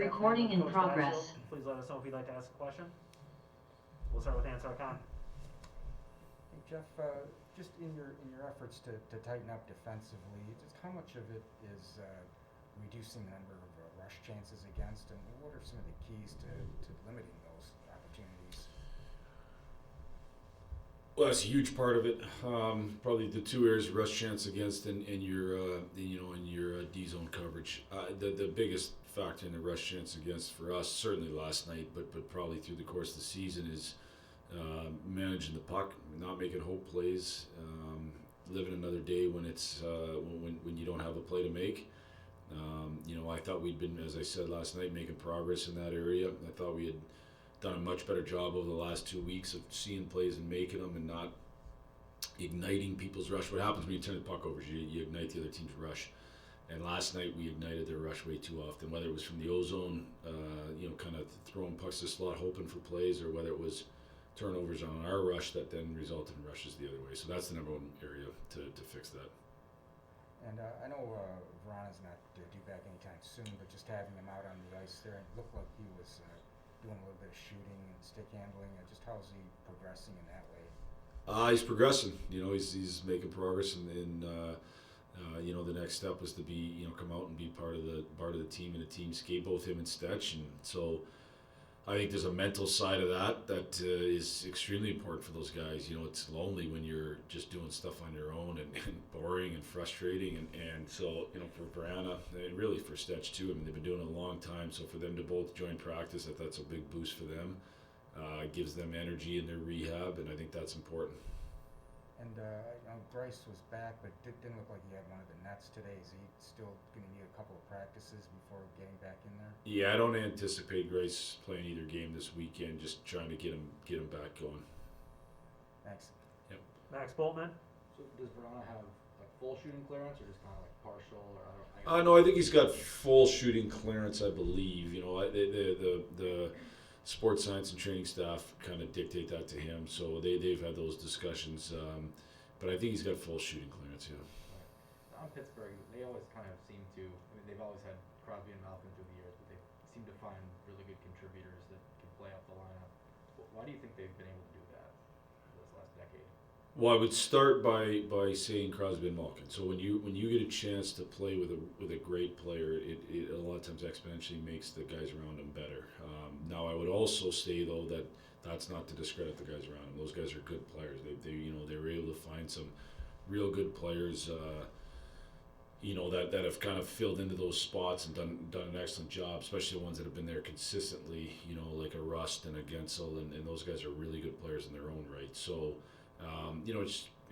Recording in Coach progress. Blashill, please let us know if you'd like to ask a question. We'll start with Ansar Khan. Hey Jeff, just in your efforts to tighten up defensively, just how much of it is reducing the number of rush chances against, and what are some of the keys to limiting those opportunities? Well, that's a huge part of it. Probably the two areas: rush chance against and your in your D zone coverage. The biggest factor in the rush chance against for us, certainly last night, but probably through the course of the season, is managing the puck, not making hope plays, living another day when it's when you don't have a play to make. I thought we'd been, as I said last night, making progress in that area. I thought we had done a much better job over the last 2 weeks of seeing plays and making them and not igniting people's rush. What happens when you turn the puck over is you ignite the other team's rush. And last night we ignited their rush way too often, whether it was from the ozone, kind of throwing pucks to slot, hoping for plays, or whether it was turnovers on our rush that then resulted in rushes the other way. So that's the number one area to fix that. And I know Vrana's not due back anytime soon, but just having him out on the ice there, it looked like he was doing a little bit of shooting and stick handling. Just how's he progressing in that way? He's progressing. He's making progress, and the next step was to be come out and be part of the team and a team skate, both him and Stetch, and so I think there's a mental side of that is extremely important for those guys. It's lonely when you're just doing stuff on your own and boring and frustrating. And so, for Vrana and really for Stetch too, I mean, they've been doing it a long time. So for them to both join practice, that's a big boost for them. It gives them energy in their rehab, and I think that's important. And Bryce was back, but didn't look like he had one of the nets today. Is he still going to need a couple of practices before getting back in there? Yeah, I don't anticipate Grace playing either game this weekend. Just trying to get him back going. Thanks. Yep. Max Boltman. So does Vrana have like full shooting clearance or just kind of like partial? Or No, I think he's got full shooting clearance. I believe. The sports science and training staff kind of dictate that to him, so they've had those discussions. But I think he's got full shooting clearance. Yeah. On Pittsburgh, they always kind of seem to. I mean, they've always had Crosby and Malkin through the years, but they seem to find really good contributors that can play up the lineup. Why do you think they've been able to do that this last decade? Well, I would start by saying Crosby and Malkin. So when you get a chance to play with a great player, it a lot of times exponentially makes the guys around him better. Now I would also say though that that's not to discredit the guys around him. Those guys are good players. They were able to find some real good players. That have kind of filled into those spots and done an excellent job, especially the ones that have been there consistently. Like a Rust and a Gensel, and those guys are really good players in their own right. So.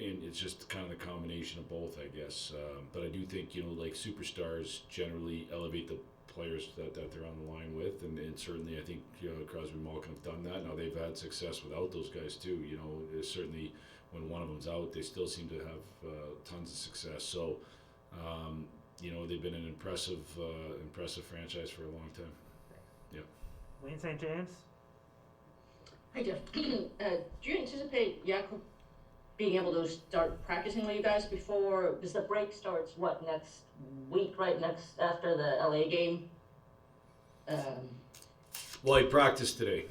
It's just kind of the combination of both, I guess. But I do think like superstars generally elevate the players that they're on the line with, and certainly I think Crosby and Malkin have done that. Now they've had success without those guys too. Certainly when one of them's out, they still seem to have tons of success. So they've been an impressive franchise for a long time. Yeah. Wayne St. James. Hi Jeff. Do you anticipate Jakub being able to start practicing with you guys before, because the break starts next week, right? Next after the LA game. Well, he practiced today.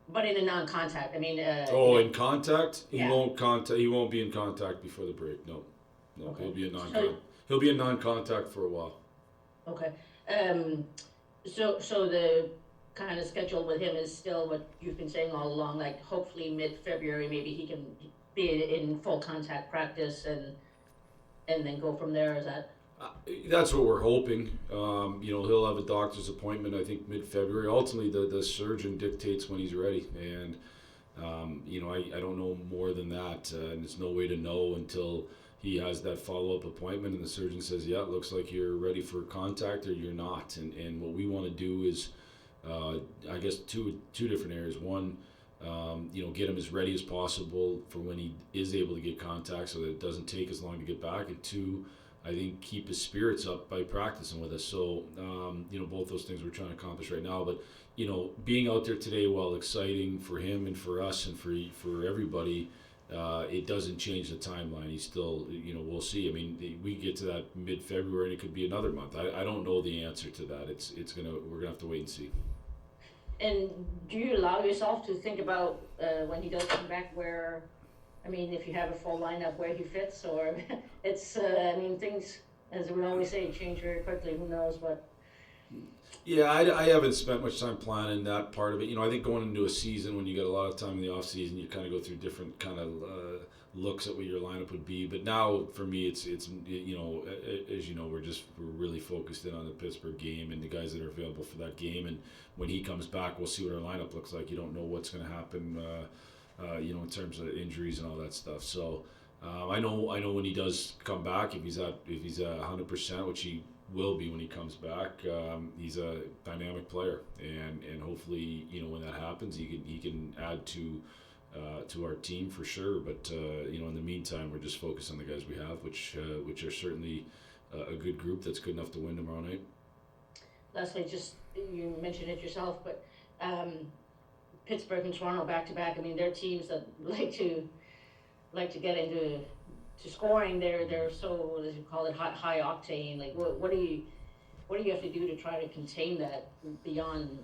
But in a non-contact. I mean. In contact, he Yeah. won't contact. He won't be in contact before the break. No, Okay. He'll be a he'll be a non-contact for a while. Okay. So the kind of schedule with him is still what you've been saying all along, like hopefully mid-February maybe he can be in full contact practice and then go from there. Is that? That's what we're hoping. He'll have a doctor's appointment, I think, mid-February. Ultimately, the surgeon dictates when he's ready, and I don't know more than that, and there's no way to know until he has that follow-up appointment and the surgeon says, yeah, it looks like you're ready for contact or you're not. And what we want to do is, I guess, two different areas. One, get him as ready as possible for when he is able to get contact so that it doesn't take as long to get back. And two, I think keep his spirits up by practicing with us. So, both those things we're trying to accomplish right now. But, being out there today, while exciting for him and for us and for everybody, it doesn't change the timeline. He's still, we'll see. I mean, we get to that mid-February, and it could be another month. I don't know the answer to that. We're gonna have to wait and see. And do you allow yourself to think about when he does come back where, I mean, if you have a full lineup where he fits, or it's, I mean, things, as we always say, change very quickly. Who knows what? Yeah, I haven't spent much time planning that part of it. I think going into a season when you got a lot of time in the off season, you kind of go through different kind of looks at what your lineup would be. But now for me, it's as we're really focused in on the Pittsburgh game and the guys that are available for that game. And when he comes back, we'll see what our lineup looks like. You don't know what's going to happen, in terms of injuries and all that stuff. So I know when he does come back, if he's at 100%, which he will be when he comes back. He's a dynamic player, and hopefully, when that happens, he can add to our team for sure. But in the meantime, we're just focused on the guys we have, which are certainly a good group that's good enough to win tomorrow night. Leslie, just you mentioned it yourself, but Pittsburgh and Toronto back to back. I mean, they're teams that like to get into scoring. They're so, what do you call it, high octane. Like what do you have to do to try to contain that beyond,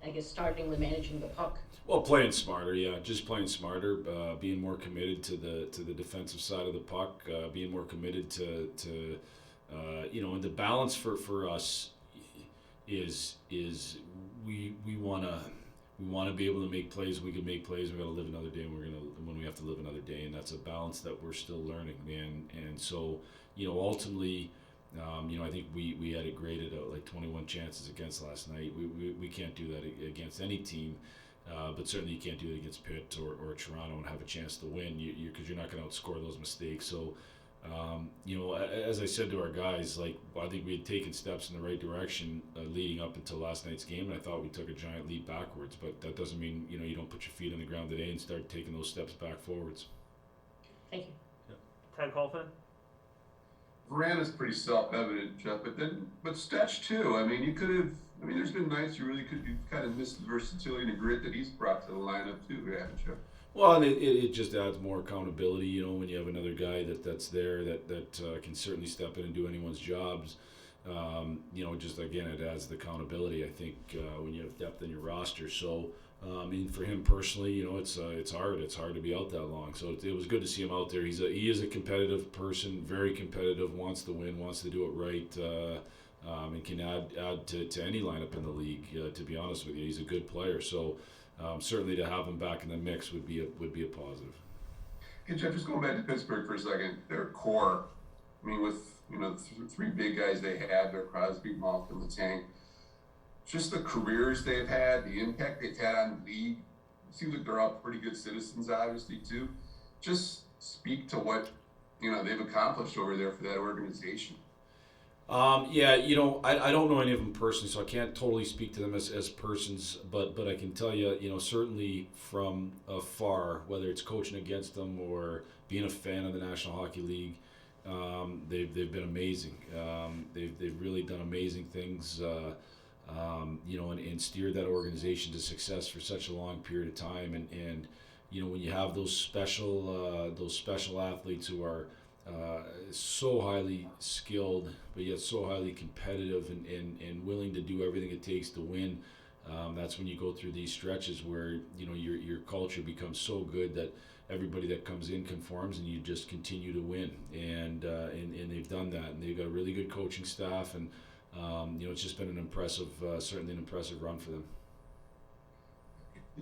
I guess, starting with managing the puck? Well, playing smarter, yeah, just playing smarter, being more committed to the defensive side of the puck, being more committed to and the balance for us is we want to be able to make plays. We can make plays. We got to live another day. When we have to live another day, and that's a balance that we're still learning. And so ultimately, I think we had it graded out like 21 chances against last night. We can't do that against any team, but certainly you can't do it against Pitt or Toronto and have a chance to win. Because you're not going to outscore those mistakes. So. As I said to our guys, like I think we had taken steps in the right direction leading up until last night's game, and I thought we took a giant leap backwards. But that doesn't mean you don't put your feet on the ground today and start taking those steps back forwards. Thank you. Ted Colfin? Vrana's pretty self-evident, Jeff, but Stetch too. I mean, there's been nights you kind of missed the versatility and the grit that he's brought to the lineup too, haven't you? Well, and it just adds more accountability, when you have another guy that's there that can certainly step in and do anyone's jobs. Just again, it adds the accountability. I think when you have depth in your roster. So, for him personally, it's hard. It's hard to be out that long. So it was good to see him out there. He is a competitive person, very competitive, wants to win, wants to do it right, and can add to any lineup in the league. To be honest with you, he's a good player. So. Certainly to have him back in the mix would be a positive. Hey Jeff, just going back to Pittsburgh for a second, their core, I mean, with three big guys they had, their Crosby, Malkin, the Tank, just the careers they've had, the impact they've had on the league. It seems like they're all pretty good citizens, obviously too. Just speak to what they've accomplished over there for that organization. I don't know any of them personally, so I can't totally speak to them as persons, but I can tell you, certainly from afar, whether it's coaching against them or being a fan of the National Hockey League, they've been amazing. They've really done amazing things, and steered that organization to success for such a long period of time. And when you have those special athletes who are so highly skilled, but yet so highly competitive and willing to do everything it takes to win. That's when you go through these stretches where your culture becomes so good that everybody that comes in conforms, and you just continue to win. And they've done that, and they've got a really good coaching staff, and it's just been certainly an impressive run for them.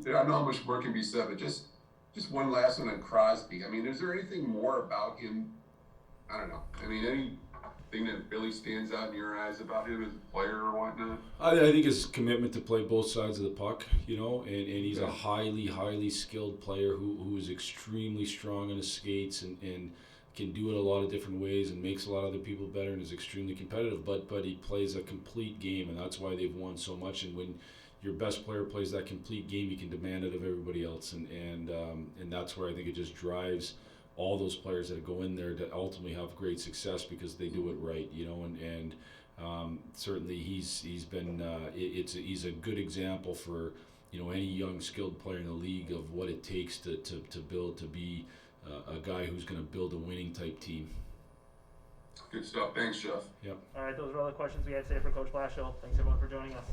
I know how much more can be said, but just one last one on Crosby. I mean, is there anything more about him? I don't know. I mean, anything that really stands out in your eyes about him as a player or whatnot? I think his commitment to play both sides of the puck, and he's a highly skilled player who is extremely strong on his skates and can do it a lot of different ways and makes a lot of other people better and is extremely competitive. But he plays a complete game, and that's why they've won so much. And when your best player plays that complete game, you can demand it of everybody else, and that's where I think it just drives all those players that go in there to ultimately have great success because they do it right, and certainly he's been he's a good example for any young skilled player in the league of what it takes to build to be a guy who's going to build a winning type team. Good stuff. Thanks, Jeff. All right, those are all the questions we had today for Coach Blashill. Thanks everyone for joining us.